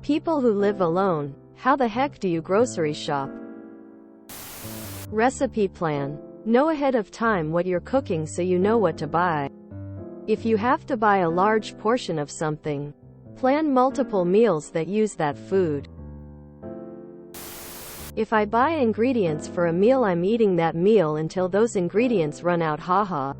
People who live alone, how the heck do you grocery shop? Recipe plan. Know ahead of time what you're cooking so you know what to buy. If you have to buy a large portion of something, plan multiple meals that use that food. If I buy ingredients for a meal, I'm eating that meal until those ingredients run out. Haha.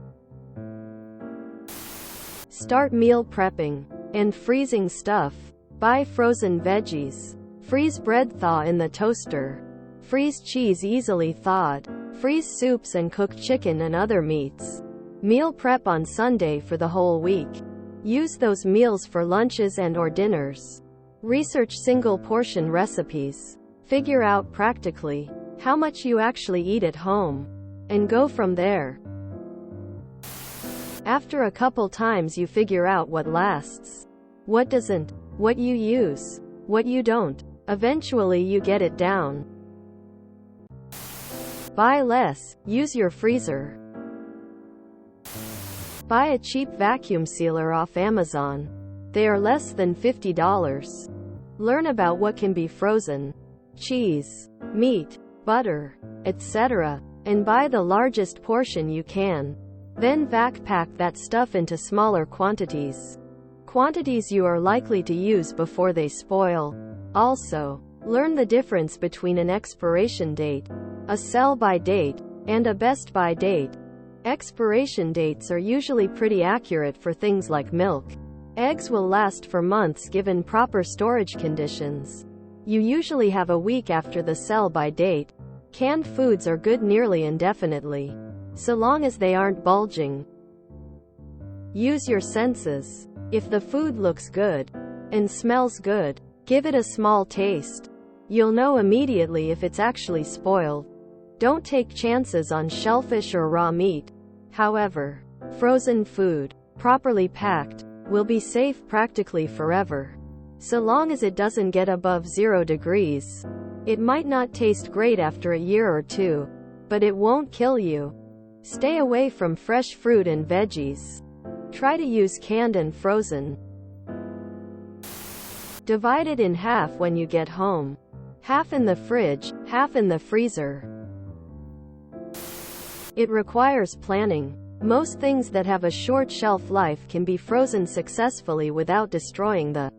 Start meal prepping and freezing stuff. Buy frozen veggies. Freeze bread, thaw in the toaster. Freeze cheese, easily thawed. Freeze soups and cooked chicken and other meats. Meal prep on Sunday for the whole week. Use those meals for lunches and/or dinners. Research single portion recipes. Figure out practically how much you actually eat at home, and go from there. After a couple times you figure out what lasts, what doesn't, what you use, what you don't. Eventually you get it down. Buy less, use your freezer. Buy a cheap vacuum sealer off Amazon. They are less than $50. Learn about what can be frozen. Cheese, meat, butter, etc. And buy the largest portion you can. Then vac pack that stuff into smaller quantities. Quantities you are likely to use before they spoil. Also, learn the difference between an expiration date, a sell-by date, and a best-by date. Expiration dates are usually pretty accurate for things like milk. Eggs will last for months given proper storage conditions. You usually have a week after the sell-by date. Canned foods are good nearly indefinitely, so long as they aren't bulging. Use your senses. If the food looks good and smells good, give it a small taste. You'll know immediately if it's actually spoiled. Don't take chances on shellfish or raw meat. However, frozen food, properly packed, will be safe practically forever. So long as it doesn't get above 0 degrees. It might not taste great after a year or two, but it won't kill you. Stay away from fresh fruit and veggies. Try to use canned and frozen. Divide it in half when you get home. Half in the fridge, half in the freezer. It requires planning. Most things that have a short shelf life can be frozen successfully without destroying the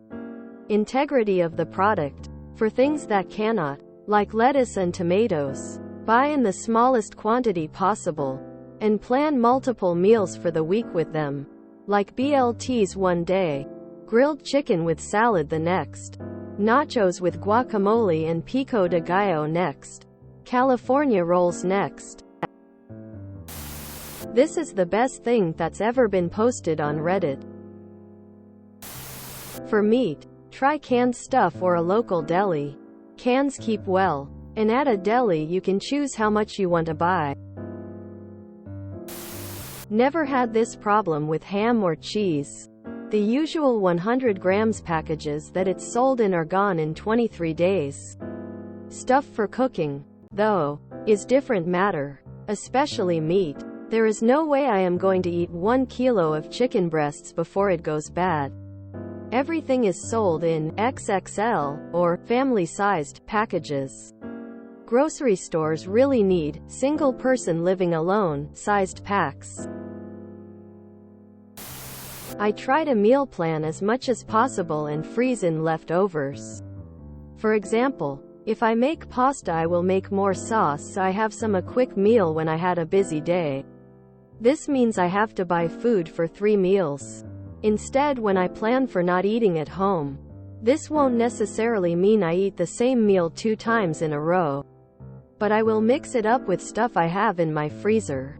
integrity of the product. For things that cannot, like lettuce and tomatoes, buy in the smallest quantity possible, and plan multiple meals for the week with them. Like BLTs one day, grilled chicken with salad the next, nachos with guacamole and pico de gallo next, California rolls next. This is the best thing that's ever been posted on Reddit. For meat, try canned stuff or a local deli. Cans keep well, and at a deli you can choose how much you want to buy. Never had this problem with ham or cheese. The usual 100 grams packages that it's sold in are gone in 23 days. Stuff for cooking, though, is different matter. Especially meat. There is no way I am going to eat 1 kilo of chicken breasts before it goes bad. Everything is sold in XXL, or family-sized, packages. Grocery stores really need single person living alone sized packs. I try to meal plan as much as possible and freeze in leftovers. For example, if I make pasta, I will make more sauce so I have some a quick meal when I had a busy day. This means I have to buy food for 3 meals. Instead, when I plan for not eating at home, this won't necessarily mean I eat the same meal 2 times in a row. But I will mix it up with stuff I have in my freezer.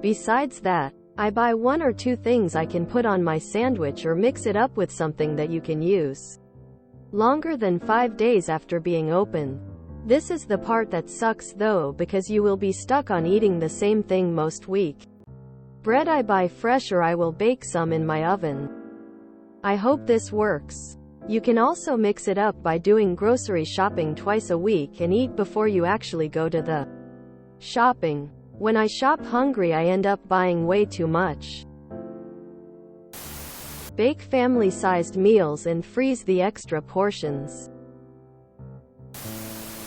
Besides that, I buy 1 or 2 things I can put on my sandwich or mix it up with something that you can use longer than 5 days after being opened. This is the part that sucks though, because you will be stuck on eating the same thing most week. Bread I buy fresh or I will bake some in my oven. I hope this works. You can also mix it up by doing grocery shopping twice a week and eat before you actually go to the shopping. When I shop hungry, I end up buying way too much. Bake family-sized meals and freeze the extra portions.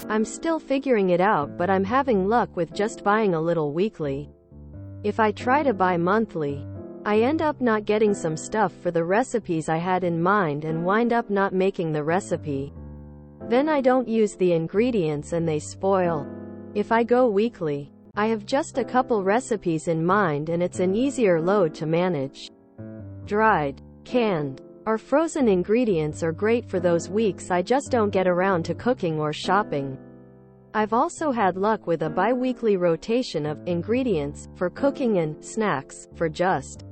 I'm still figuring it out, but I'm having luck with just buying a little weekly. If I try to buy monthly, I end up not getting some stuff for the recipes I had in mind and wind up not making the recipe. Then I don't use the ingredients and they spoil. If I go weekly, I have just a couple recipes in mind and it's an easier load to manage. Dried, canned, or frozen ingredients are great for those weeks I just don't get around to cooking or shopping. I've also had luck with a bi-weekly rotation of ingredients for cooking and snacks for just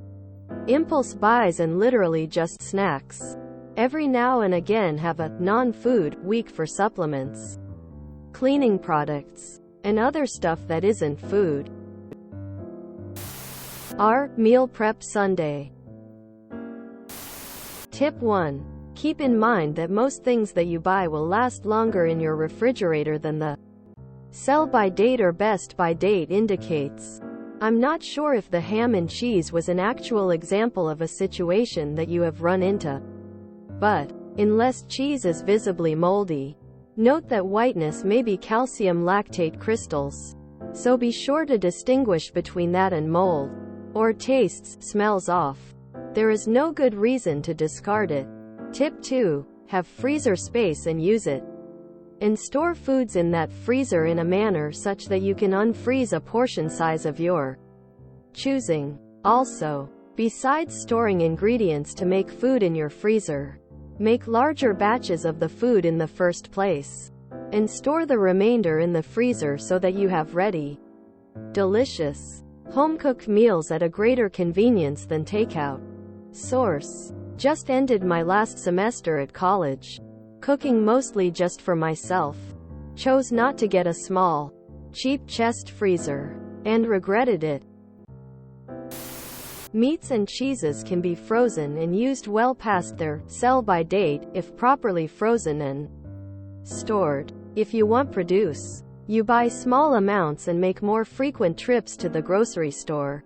impulse buys and literally just snacks. Every now and again have a non-food week for supplements, cleaning products, and other stuff that isn't food. R. Meal Prep Sunday. Tip 1. Keep in mind that most things that you buy will last longer in your refrigerator than the sell-by date or best-by date indicates. I'm not sure if the ham and cheese was an actual example of a situation that you have run into. But, unless cheese is visibly moldy, note that whiteness may be calcium lactate crystals. So be sure to distinguish between that and mold, or tastes, smells off. There is no good reason to discard it. Tip 2. Have freezer space and use it. And store foods in that freezer in a manner such that you can unfreeze a portion size of your choosing. Also, besides storing ingredients to make food in your freezer, make larger batches of the food in the first place, and store the remainder in the freezer so that you have ready, delicious, home-cooked meals at a greater convenience than takeout. Source. Just ended my last semester at college. Cooking mostly just for myself. Chose not to get a small, cheap chest freezer, and regretted it. Meats and cheeses can be frozen and used well past their sell-by date if properly frozen and stored. If you want produce, you buy small amounts and make more frequent trips to the grocery store.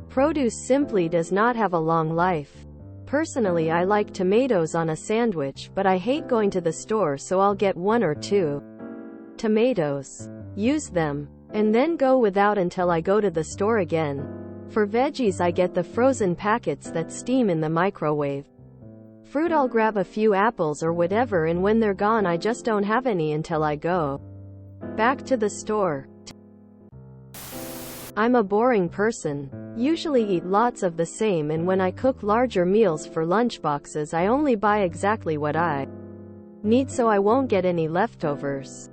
Produce simply does not have a long life. Personally, I like tomatoes on a sandwich, but I hate going to the store, so I'll get 1 or 2 tomatoes, use them, and then go without until I go to the store again. For veggies, I get the frozen packets that steam in the microwave. Fruit, I'll grab a few apples or whatever, and when they're gone I just don't have any until I go back to the store. I'm a boring person. Usually eat lots of the same, and when I cook larger meals for lunchboxes I only buy exactly what I need so I won't get any leftovers.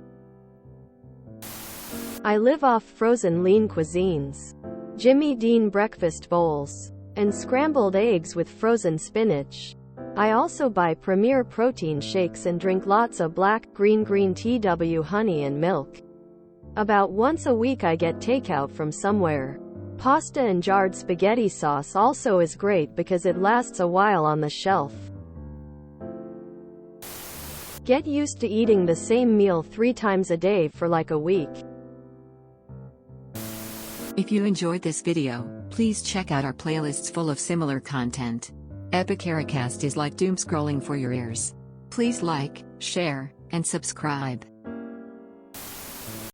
I live off frozen lean cuisines. Jimmy Dean breakfast bowls, and scrambled eggs with frozen spinach. I also buy Premier protein shakes and drink lots of black, green tea, honey and milk. About once a week I get takeout from somewhere. Pasta and jarred spaghetti sauce also is great because it lasts a while on the shelf. Get used to eating the same meal 3 times a day for like a week. If you enjoyed this video, please check out our playlists full of similar content. Epicaricast is like doom scrolling for your ears. Please like, share, and subscribe.